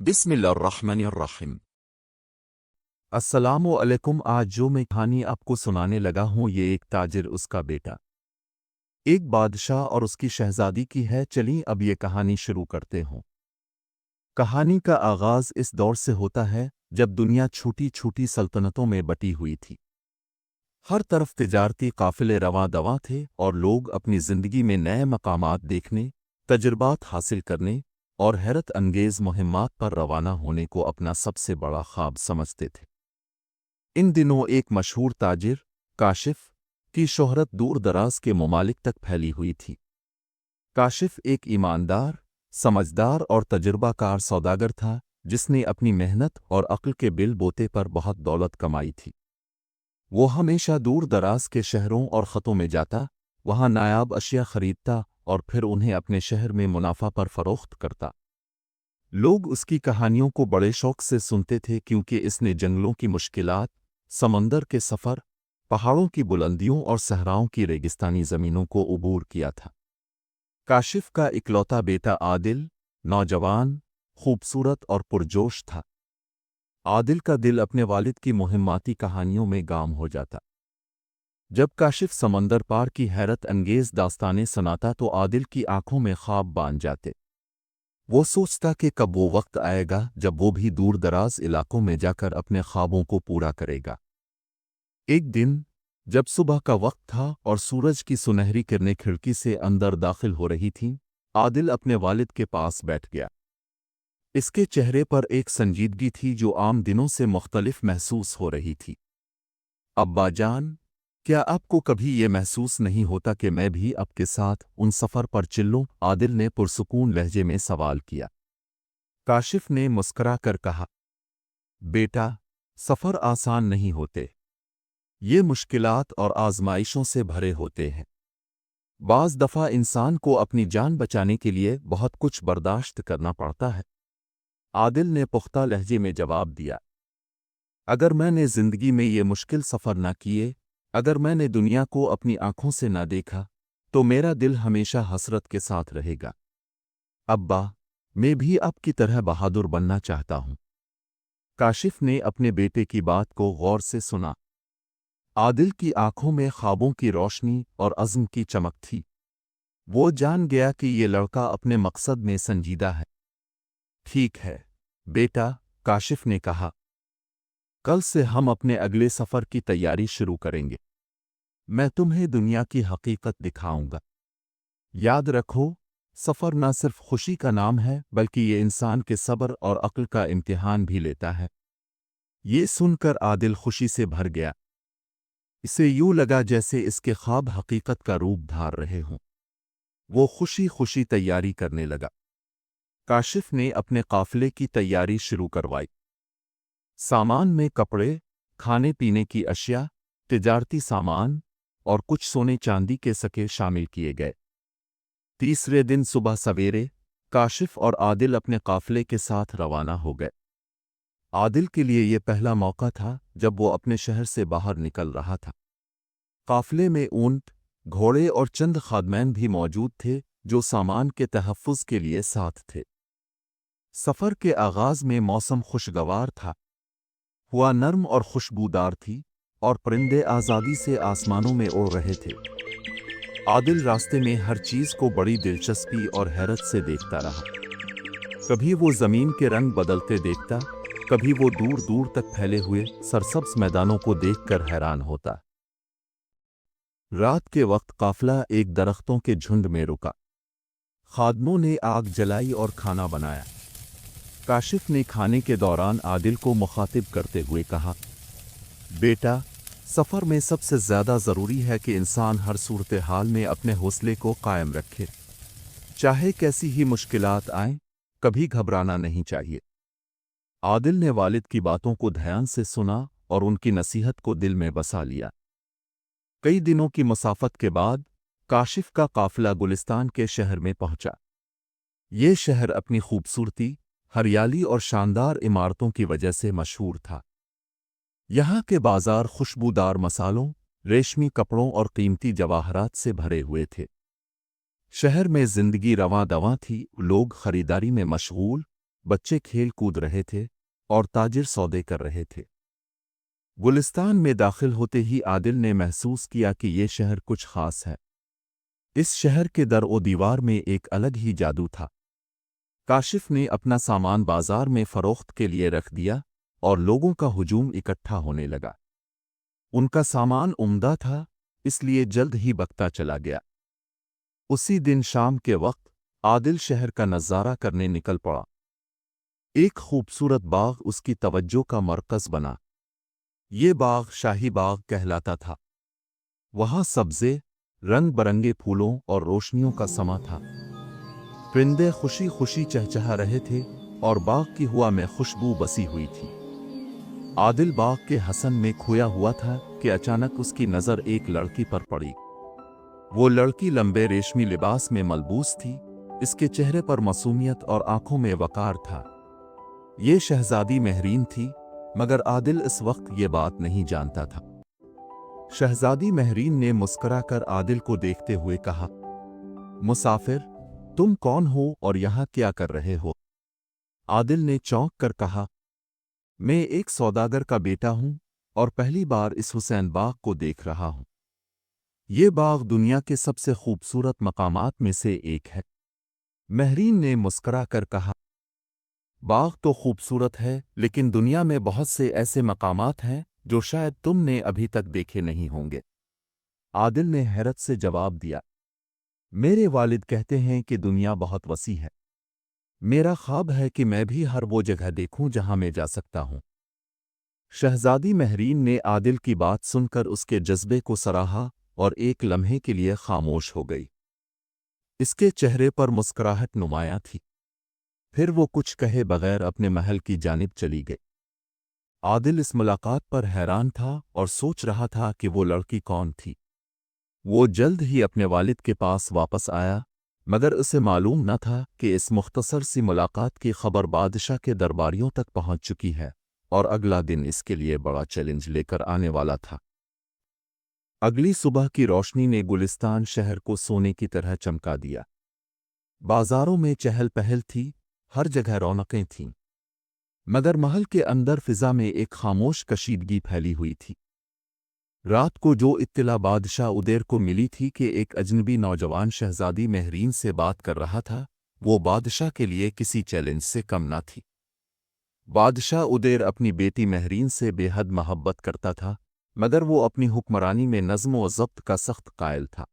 بسم الله الرحمن الرحیم۔ السلام علیکم۔ آج جو میں کہانی آپ کو سنانے لگا ہوں یہ ایک تاجر اس کا بیٹا ایک بادشاہ اور اس کی شہزادی کی ہے۔ چلیں اب یہ کہانی شروع کرتے ہوں۔ کہانی کا آغاز اس دور سے ہوتا ہے جب دنیا چھوٹی چھوٹی سلطنتوں میں بٹی ہوئی تھی۔ ہر طرف تجارتی قافلے رواں دواں تھے اور لوگ اپنی زندگی میں نئے مقامات دیکھنے، تجربات حاصل کرنے اور حیرت انگیز مہمات پر روانہ ہونے کو اپنا سب سے بڑا خواب سمجھتے تھے۔ ان دنوں ایک مشہور تاجر کاشف کی شہرت دور دراز کے ممالک تک پھیلی ہوئی تھی۔ کاشف ایک ایماندار، سمجھدار اور تجربہ کار سوداگر تھا جس نے اپنی محنت اور عقل کے بل بوتے پر بہت دولت کمائی تھی۔ وہ ہمیشہ دور دراز کے شہروں اور خطوں میں جاتا، وہاں نایاب اشیاء خریدتا اور پھر انہیں اپنے شہر میں منافع پر فروخت کرتا۔ لوگ اس کی کہانیوں کو بڑے شوق سے سنتے تھے کیونکہ اس نے جنگلوں کی مشکلات، سمندر کے سفر، پہاڑوں کی بلندیوں اور صحراؤں کی ریگستانی زمینوں کو عبور کیا تھا۔ کاشف کا اکلوتا بیٹا عادل نوجوان، خوبصورت اور پرجوش تھا۔ عادل کا دل اپنے والد کی مہماتی کہانیوں میں گام ہو جاتا۔ جب کاشف سمندر پار کی حیرت انگیز داستانیں سناتا تو عادل کی آنکھوں میں خواب باندھ جاتے۔ وہ سوچتا کہ کب وہ وقت آئے گا جب وہ بھی دور دراز علاقوں میں جا کر اپنے خوابوں کو پورا کرے گا۔ ایک دن جب صبح کا وقت تھا اور سورج کی سنہری کرنیں کھڑکی سے اندر داخل ہو رہی تھیں، عادل اپنے والد کے پاس بیٹھ گیا۔ اس کے چہرے پر ایک سنجیدگی تھی جو عام دنوں سے مختلف محسوس ہو رہی تھی۔ ابا جان، کیا آپ کو کبھی یہ محسوس نہیں ہوتا کہ میں بھی آپ کے ساتھ ان سفر پر چلوں؟ عادل نے پرسکون لہجے میں سوال کیا۔ کاشف نے مسکرا کر کہا، بیٹا، سفر آسان نہیں ہوتے، یہ مشکلات اور آزمائشوں سے بھرے ہوتے ہیں۔ بعض دفعہ انسان کو اپنی جان بچانے کے لیے بہت کچھ برداشت کرنا پڑتا ہے۔ عادل نے پختہ لہجے میں جواب دیا، اگر میں نے زندگی میں یہ مشکل سفر نہ کیے، اگر میں نے دنیا کو اپنی آنکھوں سے نہ دیکھا، تو میرا دل ہمیشہ حسرت کے ساتھ رہے گا۔ ابا، میں بھی آپ کی طرح بہادر بننا چاہتا ہوں۔ کاشف نے اپنے بیٹے کی بات کو غور سے سنا۔ عادل کی آنکھوں میں خوابوں کی روشنی اور عزم کی چمک تھی۔ وہ جان گیا کہ یہ لڑکا اپنے مقصد میں سنجیدہ ہے۔ ٹھیک ہے بیٹا، کاشف نے کہا، کل سے ہم اپنے اگلے سفر کی تیاری شروع کریں گے۔ میں تمہیں دنیا کی حقیقت دکھاؤں گا۔ یاد رکھو، سفر نہ صرف خوشی کا نام ہے بلکہ یہ انسان کے صبر اور عقل کا امتحان بھی لیتا ہے۔ یہ سن کر عادل خوشی سے بھر گیا۔ اسے یوں لگا جیسے اس کے خواب حقیقت کا روپ دھار رہے ہوں۔ وہ خوشی خوشی تیاری کرنے لگا۔ کاشف نے اپنے قافلے کی تیاری شروع کروائی۔ سامان میں کپڑے، کھانے پینے کی اشیاء، تجارتی سامان اور کچھ سونے چاندی کے سکے شامل کیے گئے۔ تیسرے دن صبح سویرے کاشف اور عادل اپنے قافلے کے ساتھ روانہ ہو گئے۔ عادل کے لیے یہ پہلا موقع تھا جب وہ اپنے شہر سے باہر نکل رہا تھا۔ قافلے میں اونٹ، گھوڑے اور چند خادمین بھی موجود تھے جو سامان کے تحفظ کے لیے ساتھ تھے۔ سفر کے آغاز میں موسم خوشگوار تھا۔ ہوا نرم اور خوشبودار تھی اور پرندے آزادی سے آسمانوں میں اڑ رہے تھے۔ عادل راستے میں ہر چیز کو بڑی دلچسپی اور حیرت سے دیکھتا رہا۔ کبھی وہ زمین کے رنگ بدلتے دیکھتا، کبھی وہ دور دور تک پھیلے ہوئے سرسبز میدانوں کو دیکھ کر حیران ہوتا۔ رات کے وقت قافلہ ایک درختوں کے جھنڈ میں رکا۔ خادموں نے آگ جلائی اور کھانا بنایا۔ کاشف نے کھانے کے دوران عادل کو مخاطب کرتے ہوئے کہا، بیٹا، سفر میں سب سے زیادہ ضروری ہے کہ انسان ہر صورتحال میں اپنے حوصلے کو قائم رکھے۔ چاہے کیسی ہی مشکلات آئیں، کبھی گھبرانا نہیں چاہیے۔ عادل نے والد کی باتوں کو دھیان سے سنا اور ان کی نصیحت کو دل میں بسا لیا۔ کئی دنوں کی مسافت کے بعد کاشف کا قافلہ گلستان کے شہر میں پہنچا۔ یہ شہر اپنی خوبصورتی، ہریالی اور شاندار عمارتوں کی وجہ سے مشہور تھا۔ یہاں کے بازار خوشبودار مصالوں، ریشمی کپڑوں اور قیمتی جواہرات سے بھرے ہوئے تھے۔ شہر میں زندگی رواں دواں تھی، لوگ خریداری میں مشغول बच्चे खेल कूद रहे थे और ताजिर सौदे कर रहे थे। गुलिस्तान में दाखिल होते ही आदिल ने महसूस किया कि ये शहर कुछ खास है। इस शहर के दर ओ दीवार में एक अलग ही जादू था। काशिफ ने अपना सामान बाजार में फरोख्त के लिए रख दिया और लोगों का हुजूम इकट्ठा होने लगा। उनका सामान उम्दा था, इसलिए जल्द ही बकता चला गया। उसी दिन शाम के वक्त आदिल शहर का नज़ारा करने निकल पड़ा। एक खूबसूरत बाग उसकी तवज्जो का मरकज़ बना। ये बाग शाही बाग कहलाता था। वहाँ सब्ज़े, रंग बरंगे फूलों और रोशनियों का समा था। परिंदे खुशी खुशी चहचहा रहे थे और बाग की हवा में खुशबू बसी हुई थी। आदिल बाग के हसन में खोया हुआ था कि अचानक उसकी नज़र एक लड़की पर पड़ी। वो लड़की लंबे रेशमी लिबास में मलबूस थी। इसके चेहरे पर मासूमियत और आंखों में वकार था। ये शहजादी महरीन थी, मगर आदिल इस वक्त ये बात नहीं जानता था। शहजादी महरीन ने मुस्कुराकर आदिल को देखते हुए कहा, मुसाफिर, तुम कौन हो और यहाँ क्या कर रहे हो? आदिल ने चौंक कर कहा, मैं एक सौदागर का बेटा हूँ और पहली बार इस हुसैन बाग को देख रहा हूँ। ये बाग दुनिया के सबसे खूबसूरत मकामात में से एक है। महरीन ने मुस्कुरा कर कहा, बाग तो खूबसूरत है, लेकिन दुनिया में बहुत से ऐसे मकामात हैं जो शायद तुमने अभी तक देखे नहीं होंगे। आदिल ने हैरत से जवाब दिया, मेरे वालिद कहते हैं कि दुनिया बहुत वसी है। मेरा ख्वाब है कि मैं भी हर वो जगह देखूं जहां मैं जा सकता हूं। शहजादी महरीन ने आदिल की बात सुनकर उसके जज्बे को सराहा और एक लम्हे के लिए खामोश हो गई। इसके चेहरे पर मुस्कुराहट नुमायां थी। फिर वो कुछ कहे बगैर अपने महल की जानिब चली गई। आदिल इस मुलाकात पर हैरान था और सोच रहा था कि वो लड़की कौन थी। वो जल्द ही अपने वालिद के पास वापस आया, मगर उसे मालूम न था कि इस मुख्तसर सी मुलाकात की खबर बादशाह के दरबारियों तक पहुंच चुकी है और अगला दिन इसके लिए बड़ा चैलेंज लेकर आने वाला था। अगली सुबह की रोशनी ने गुलिस्तान शहर को सोने की तरह चमका दिया। बाजारों में चहल पहल थी, हर जगह रौनकें थीं, मगर महल के अंदर फिजा में एक खामोश कशीदगी फैली हुई थी। रात को जो इत्तला बादशाह उदेर को मिली थी कि एक अजनबी नौजवान शहजादी महरीन से बात कर रहा था, वो बादशाह के लिए किसी चैलेंज से कम न थी। बादशाह उदेर अपनी बेटी महरीन से बेहद मोहब्बत करता था, मगर वो अपनी हुक्मरानी में नज़्म व ज़ब्त का सख्त कायल था।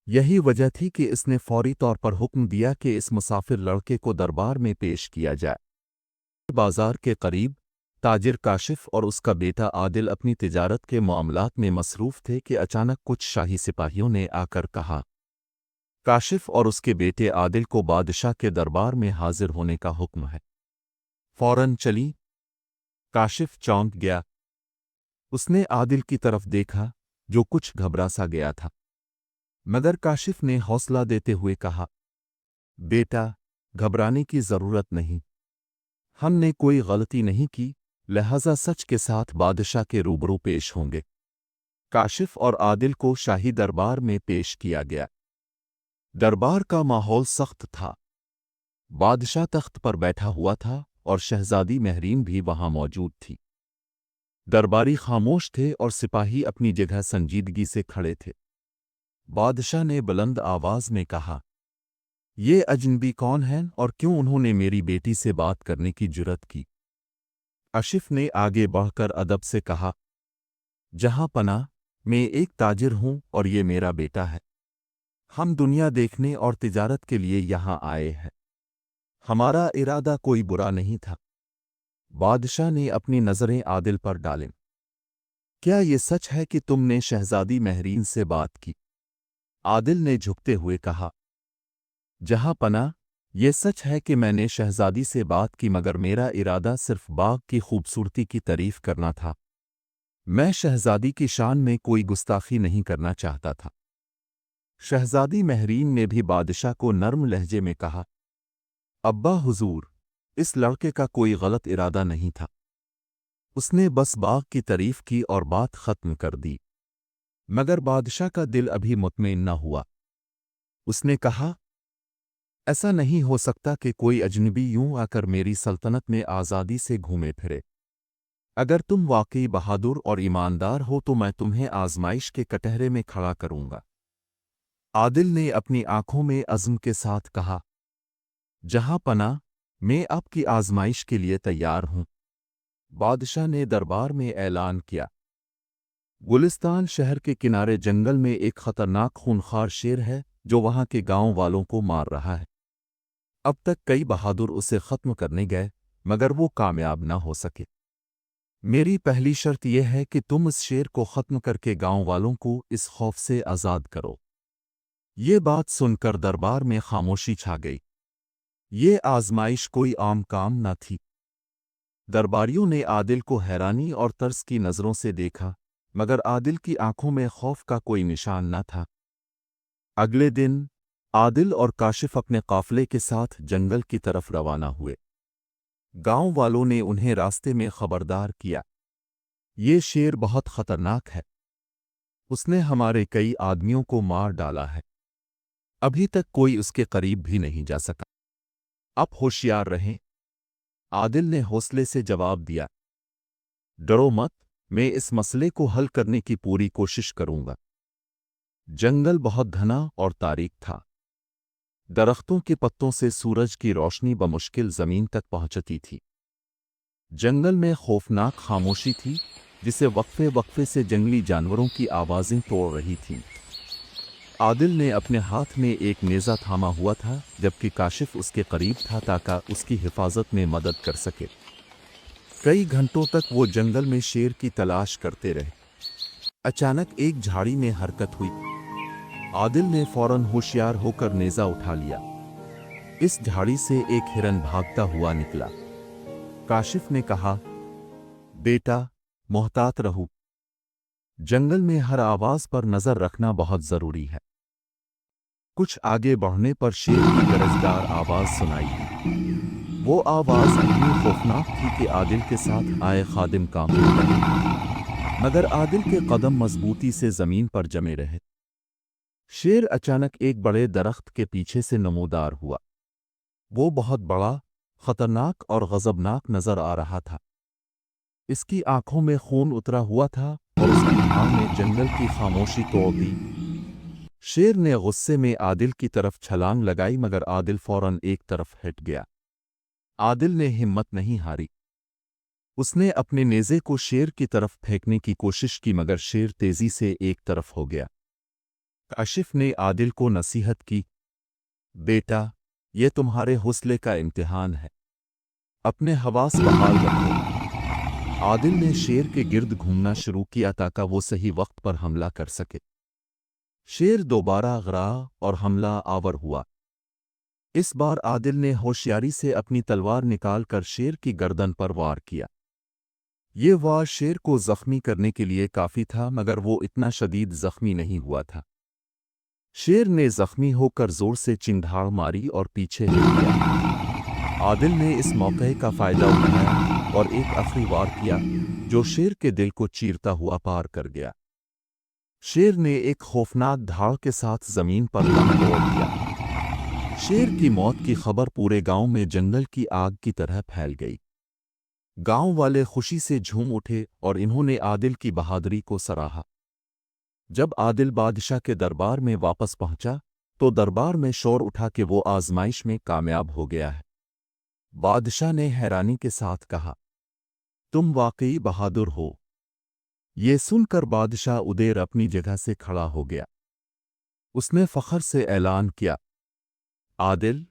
यही वजह थी कि इसने फौरी तौर पर हुक्म दिया कि इस मुसाफिर लड़के को दरबार में पेश किया जाए। बाजार के करीब ताजिर काशिफ और उसका बेटा आदिल अपनी तिजारत के मामलात में मसरूफ़ थे कि अचानक कुछ शाही सिपाहियों ने आकर कहा, काशिफ और उसके बेटे आदिल को बादशाह के दरबार में हाजिर होने का हुक्म है। फौरन चली। काशिफ चौंक गया। उसने आदिल की तरफ देखा, जो कुछ घबरा सा गया था, मगर काशिफ ने हौसला देते हुए कहा, बेटा, घबराने की ज़रूरत नहीं। हमने कोई गलती नहीं की, लिहाजा सच के साथ बादशाह के रूबरू पेश होंगे। काशिफ और आदिल को शाही दरबार में पेश किया गया। दरबार का माहौल सख्त था। बादशाह तख्त पर बैठा हुआ था और शहजादी महरीन भी वहां मौजूद थी। दरबारी खामोश थे और सिपाही अपनी जगह संजीदगी से खड़े थे। बादशाह ने बुलंद आवाज में कहा, ये अजनबी कौन हैं और क्यों उन्होंने मेरी बेटी से बात करने की जुर्रत की? काशिफ ने आगे बढ़कर अदब से कहा, जहां पना, मैं एक ताजिर हूं और ये मेरा बेटा है। हम दुनिया देखने और तिजारत के लिए यहां आए हैं। हमारा इरादा कोई बुरा नहीं था। बादशाह ने अपनी नज़रें आदिल पर डालें। क्या ये सच है कि तुमने शहजादी महरीन से बात की? आदिल ने झुकते हुए कहा, जहां पना, ये सच है कि मैंने शहजादी से बात की, मगर मेरा इरादा सिर्फ बाग की खूबसूरती की तारीफ करना था। मैं शहजादी की शान में कोई गुस्ताखी नहीं करना चाहता था। शहजादी महरीन ने भी बादशाह को नर्म लहजे में कहा, अब्बा हुजूर, इस लड़के का कोई गलत इरादा नहीं था। उसने बस बाग की तारीफ की और बात खत्म कर दी। मगर बादशाह का दिल अभी मुतमईन न हुआ। उसने कहा, ऐसा नहीं हो सकता कि कोई अजनबी यूं आकर मेरी सल्तनत में आज़ादी से घूमे फिरे। अगर तुम वाकई बहादुर और ईमानदार हो तो मैं तुम्हें आजमाइश के कटहरे में खड़ा करूंगा। आदिल ने अपनी आंखों में अज़्म के साथ कहा, जहां पना, मैं आपकी आजमाइश के लिए तैयार हूं। बादशाह ने दरबार में ऐलान किया। गुलिस्तान शहर के किनारे जंगल में एक खतरनाक खूंखार शेर है जो वहां के गांव वालों को मार रहा है। अब तक कई बहादुर उसे खत्म करने गए मगर वो कामयाब न हो सके। मेरी पहली शर्त यह है कि तुम इस शेर को खत्म करके गांव वालों को इस खौफ से आज़ाद करो। ये बात सुनकर दरबार में खामोशी छा गई। ये आजमाइश कोई आम काम न थी। दरबारियों ने आदिल को हैरानी और तरस की नज़रों से देखा मगर आदिल की आंखों में खौफ का कोई निशान न था। अगले दिन आदिल और काशिफ अपने काफले के साथ जंगल की तरफ रवाना हुए। गांव वालों ने उन्हें रास्ते में खबरदार किया, ये शेर बहुत खतरनाक है। उसने हमारे कई आदमियों को मार डाला है। अभी तक कोई उसके करीब भी नहीं जा सका। आप होशियार रहें। आदिल ने हौसले से जवाब दिया, डरो मत, मैं इस मसले को हल करने की पूरी कोशिश करूंगा। जंगल बहुत घना और तारीक था। दरख्तों के पत्तों से सूरज की रोशनी बमुश्किल जमीन तक पहुंचती थी। जंगल में खौफनाक खामोशी थी जिसे वक्फे वक्फे से जंगली जानवरों की आवाज़ें तोड़ रही थीं। आदिल ने अपने हाथ में एक नेज़ा थामा हुआ था जबकि काशिफ उसके करीब था ताकि उसकी हिफाजत में मदद कर सके। कई घंटों तक वो जंगल में शेर की तलाश करते रहे। अचानक एक झाड़ी में हरकत हुई। आदिल ने फौरन होशियार होकर नेज़ा उठा लिया। इस झाड़ी से एक हिरन भागता हुआ निकला। काशिफ ने कहा, बेटा, मोहतात रहो। जंगल में हर आवाज पर नजर रखना बहुत जरूरी है। कुछ आगे बढ़ने पर शेर की गरजदार आवाज सुनाई दी। वो आवाज इतनी खौफनाक थी कि आदिल के साथ आए खादिम कांपने लगे, मगर आदिल के कदम मजबूती से जमीन पर जमे रहे। शेर अचानक एक बड़े दरख्त के पीछे से नमूदार हुआ। वो बहुत बड़ा, खतरनाक और गजबनाक नजर आ रहा था। इसकी आंखों में खून उतरा हुआ था और उसकी भाग ने जंगल की खामोशी तोड़ दी। शेर ने गुस्से में आदिल की तरफ छलांग लगाई मगर आदिल फौरन एक तरफ हट गया। आदिल ने हिम्मत नहीं हारी। उसने अपने नेज़े को शेर की तरफ फेंकने की कोशिश की मगर शेर तेजी से एक तरफ हो गया। काशिफ ने आदिल को नसीहत की, बेटा, यह तुम्हारे हौसले का इम्तिहान है। अपने हवास बहाल रखो। आदिल ने शेर के गिर्द घूमना शुरू किया ताकि वो सही वक्त पर हमला कर सके। शेर दोबारा गरा और हमला आवर हुआ। इस बार आदिल ने होशियारी से अपनी तलवार निकालकर शेर की गर्दन पर वार किया। ये वार शेर को जख्मी करने के लिए काफी था मगर वो इतना शदीद जख्मी नहीं हुआ था। शेर ने जख्मी होकर जोर से चिंगाड़ मारी और पीछे हट गया। आदिल ने इस मौके का फायदा उठाया और एक आखिरी वार किया जो शेर के दिल को चीरता हुआ पार कर गया। शेर ने एक खौफनाक धाड़ के साथ जमीन पर दम तोड़ दिया। शेर की मौत की खबर पूरे गांव में जंगल की आग की तरह फैल गई। गांव वाले खुशी से झूम उठे और इन्होंने आदिल की बहादुरी को सराहा। जब आदिल बादशाह के दरबार में वापस पहुंचा तो दरबार में शोर उठा कि वो आजमाइश में कामयाब हो गया है। बादशाह ने हैरानी के साथ कहा, तुम वाकई बहादुर हो। ये सुनकर बादशाह उदेर अपनी जगह से खड़ा हो गया। उसने फख्र से ऐलान किया, आदिल,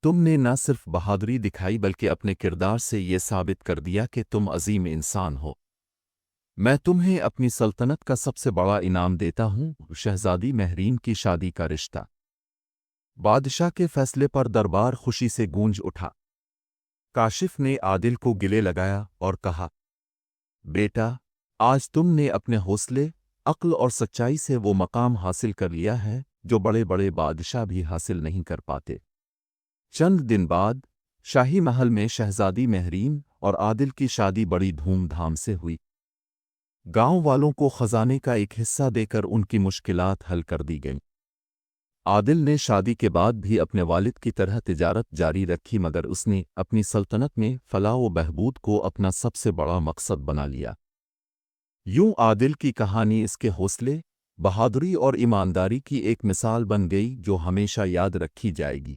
तुमने न सिर्फ बहादुरी दिखाई बल्कि अपने किरदार से ये साबित कर दिया कि तुम अजीम इंसान हो। मैं तुम्हें अपनी सल्तनत का सबसे बड़ा इनाम देता हूँ, शहजादी महरीन की शादी का रिश्ता। बादशाह के फैसले पर दरबार खुशी से गूंज उठा। काशिफ ने आदिल को गिले लगाया और कहा, बेटा, आज तुमने अपने हौसले, अक्ल और सच्चाई से वो मकाम हासिल कर लिया है जो बड़े बड़े बादशाह भी हासिल नहीं कर पाते। चंद दिन बाद शाही महल में शहजादी महरीन और आदिल की शादी बड़ी धूमधाम से हुई। गांव वालों को खजाने का एक हिस्सा देकर उनकी मुश्किलात हल कर दी गईं। عادل نے شادی کے بعد بھی اپنے والد کی طرح تجارت جاری رکھی، مگر اس نے اپنی سلطنت میں فلاح و بہبود کو اپنا سب سے بڑا مقصد بنا لیا۔ یوں عادل کی کہانی اس کے حوصلے، بہادری اور ایمانداری کی ایک مثال بن گئی جو ہمیشہ یاد رکھی جائے گی۔